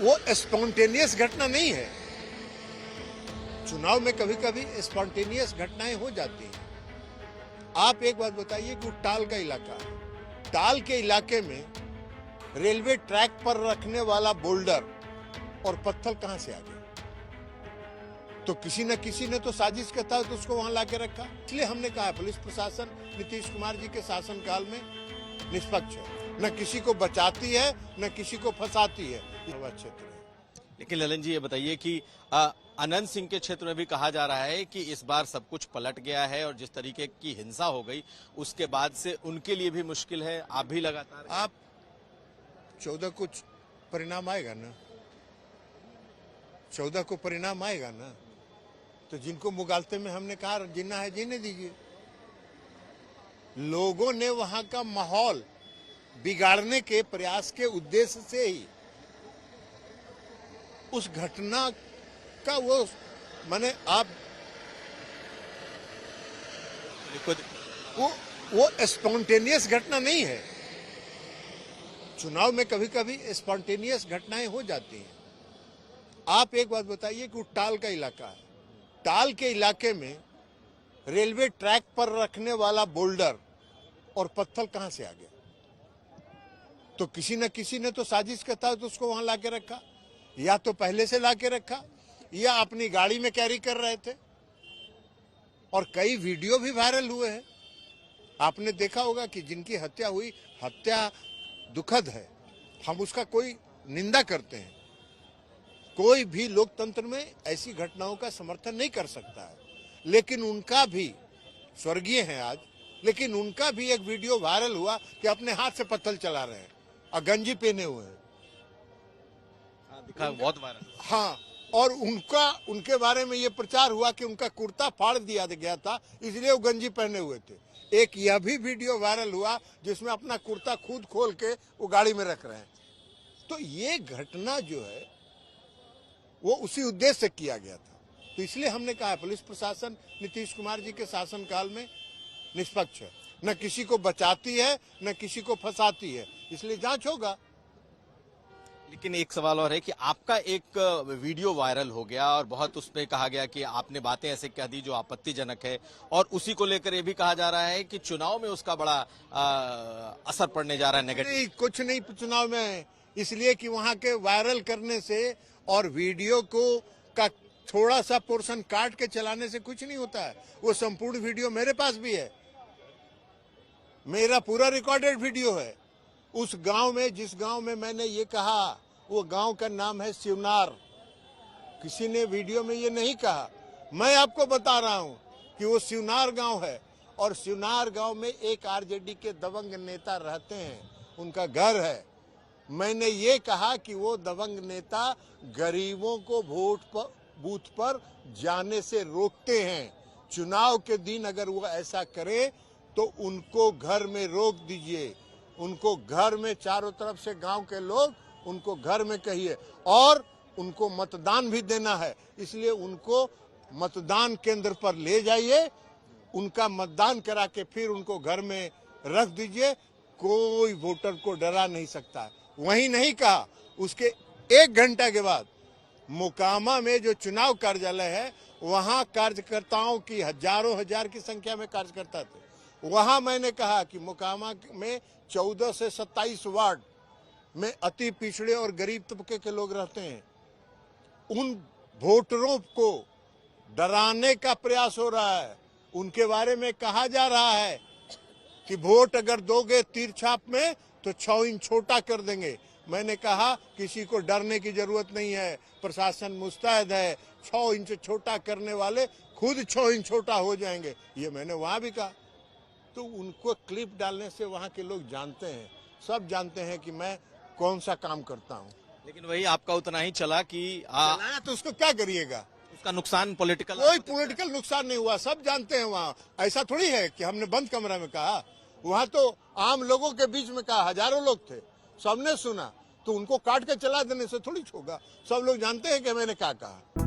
वो स्पॉन्टेनियस घटना नहीं है। चुनाव में कभी कभी स्पॉन्टेनियस घटनाएं हो जाती हैं। आप एक बात बताइए कि टाल का इलाका है, टाल के इलाके में रेलवे ट्रैक पर रखने वाला बोल्डर और पत्थर कहां से आ गए? तो किसी न किसी ने तो साजिश के तहत उसको वहां लाके रखा। इसलिए हमने कहा पुलिस प्रशासन नीतीश कुमार जी के शासनकाल में निष्पक्ष है, न किसी को बचाती है न किसी को फंसाती है। क्षेत्र है। लेकिन ललन जी ये बताइए कि अनंत सिंह के क्षेत्र में भी कहा जा रहा है कि इस बार सब कुछ पलट गया है और जिस तरीके की हिंसा हो गई उसके बाद से उनके लिए भी मुश्किल है। आप भी लगातार आप 14 को परिणाम आएगा ना, 14 को परिणाम आएगा ना, तो जिनको मुगालते में हमने कहा जीना है जीने दीजिए। लोगों ने वहां का माहौल बिगाड़ने के प्रयास के उद्देश्य से ही उस घटना का वो माने आप वो स्पॉन्टेनियस घटना नहीं है। चुनाव में कभी कभी स्पॉन्टेनियस घटनाएं हो जाती हैं। आप एक बात बताइए कि टाल का इलाका है, टाल के इलाके में रेलवे ट्रैक पर रखने वाला बोल्डर और पत्थर कहां से आ गया? तो किसी न किसी ने तो साजिश के तहत उसको वहां लाके रखा, या तो पहले से लाके रखा या अपनी गाड़ी में कैरी कर रहे थे। और कई वीडियो भी वायरल हुए हैं। आपने देखा होगा कि जिनकी हत्या हुई, हत्या दुखद है, हम उसका कोई निंदा करते हैं। कोई भी लोकतंत्र में ऐसी घटनाओं का समर्थन नहीं कर सकता है, लेकिन उनका भी, स्वर्गीय हैं आज, लेकिन उनका भी एक वीडियो वायरल हुआ कि अपने हाथ से पत्थर चला रहे हैं और गंजी पहने हुए हैं। दिखा बहुत वायरल। हाँ, और उनके बारे में ये प्रचार हुआ कि उनका कुर्ता फाड़ दिया गया था, इसलिए वो गंजी पहने हुए थे। एक यह भी वीडियो वायरल हुआ जिसमें अपना कुर्ता खुद खोल के वो गाड़ी में रख रहे हैं। तो ये घटना जो है वो उसी उद्देश्य से किया गया था। तो इसलिए हमने कहा पुलिस प्रशासन नीतीश कुमार जी के शासनकाल में निष्पक्ष है, न किसी को बचाती है न किसी को फंसाती है, इसलिए जांच होगा। लेकिन एक सवाल और है कि आपका एक वीडियो वायरल हो गया और बहुत उसमें कहा गया कि आपने बातें ऐसे कह दी जो आपत्तिजनक है, और उसी को लेकर ये भी कहा जा रहा है कि चुनाव में उसका बड़ा असर पड़ने जा रहा है नेगेटिव। नहीं, कुछ नहीं चुनाव में, इसलिए कि वहां के वायरल करने से और वीडियो को का थोड़ा सा पोर्शन काट के चलाने से कुछ नहीं होता है। वो संपूर्ण वीडियो मेरे पास भी है, मेरा पूरा रिकॉर्डेड वीडियो है। उस गांव में, जिस गांव में मैंने ये कहा, वो गांव का नाम है शिवनार। किसी ने वीडियो में ये नहीं कहा, मैं आपको बता रहा हूं कि वो शिवनार गांव है। और शिवनार गांव में एक आरजेडी के दबंग नेता रहते हैं, उनका घर है। मैंने ये कहा कि वो दबंग नेता गरीबों को बूथ पर जाने से रोकते हैं। चुनाव के दिन अगर वो ऐसा करे तो उनको घर में रोक दीजिए, उनको घर में, चारों तरफ से गांव के लोग उनको घर में कहिए, और उनको मतदान भी देना है, इसलिए उनको मतदान केंद्र पर ले जाइए, उनका मतदान करा के फिर उनको घर में रख दीजिए। कोई वोटर को डरा नहीं सकता है। वही नहीं कहा, उसके 1 घंटा के बाद मोकामा में जो चुनाव कार्यालय है, वहां कार्यकर्ताओं की हजारों हजार की संख्या में कार्यकर्ता थे। वहां मैंने कहा कि मोकामा में 14 से 27 वार्ड में अति पिछड़े और गरीब तबके के लोग रहते हैं। उन वोटरों को डराने का प्रयास हो रहा है। उनके बारे में कहा जा रहा है कि वोट अगर दोगे तीर छाप में तो 6 इंच छोटा कर देंगे। मैंने कहा किसी को डरने की जरूरत नहीं है, प्रशासन मुस्तैद है। 6 इंच छोटा करने वाले खुद 6 इंच छोटा हो जाएंगे, ये मैंने वहां भी कहा। तो उनको क्लिप डालने से वहां के लोग जानते हैं, सब जानते हैं कि मैं कौन सा काम करता हूं। लेकिन वही आपका उतना ही चला कि चलाया तो उसको क्या करिएगा? उसका नुकसान पॉलिटिकल, कोई पॉलिटिकल नुकसान नहीं हुआ, सब जानते हैं। वहाँ ऐसा थोड़ी है कि हमने बंद कमरा में कहा, वहाँ तो आम लोगों के बीच में कहा, हजारों लोग थे, सबने सुना। तो उनको काट के चला देने से थोड़ी होगा, सब लोग जानते हैं कि मैंने क्या कहा।